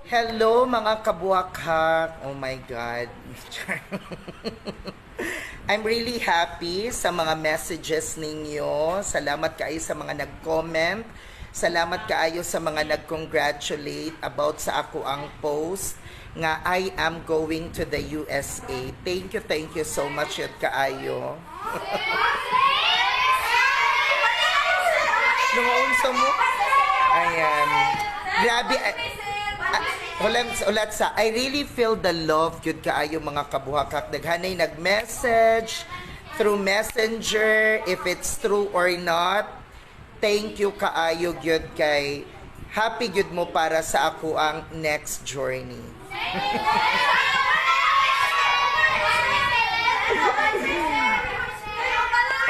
Hello mga kabuhakhak. Oh my God. I'm really happy sa mga messages ninyo. Salamat kaayo sa mga nag-comment. Salamat kaayo sa mga nag-congratulate about sa ako ang post nga I am going to the USA. Thank you so much yun kaayo. Nungaunsa mo? Ayan. Grabe. Ulat sa, I really feel the love yun kaayo mga kabuhakak. Daghanay nag-message through messenger, if it's true or not. Thank you kaayo yun kay happy yun mo para sa ako ang next journey.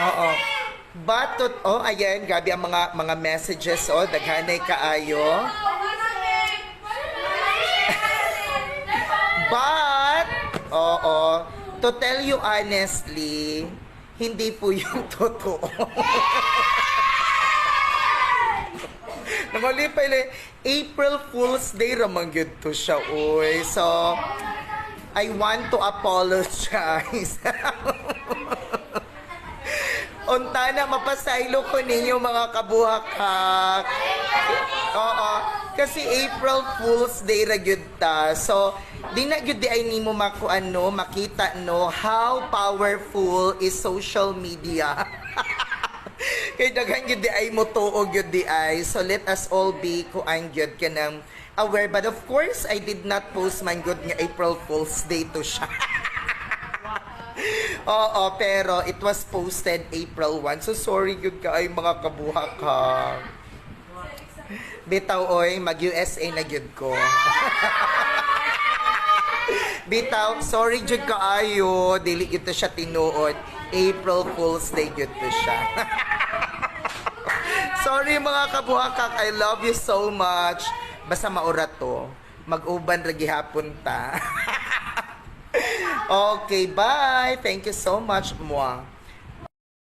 Oo. But, ayan, gabi ang mga messages, daghanay kaayo. But, to tell you honestly, hindi po yung totoo. Namalipay lang, April Fool's Day ramang yun to siya, uy. So, I want to apologize. Unta na, mapasaylo ko ninyo mga kabuhakak. Oo. Kasi April Fool's Day ra gyud ta. So, di na gyud di ay nimo makita no how powerful is social media. Kay daghan gyud di ay mo tuog gyud di ay. So let us all be kuan gyud kanang aware, but of course I did not post man gyud nga April Fool's Day to siya. Oo, pero it was posted April 1. So sorry gyud kaay mga kabuhak ha. Bitaw oy, mag-USA na gyud ko. Bitaw, sorry gyud kaayo, dili gyud to siya tinuod. April Fool's Day gyud to siya. Sorry mga kabuhakak, I love you so much. Basta maura to, mag-uban ra gihapon ta. Okay, bye. Thank you so much, moi.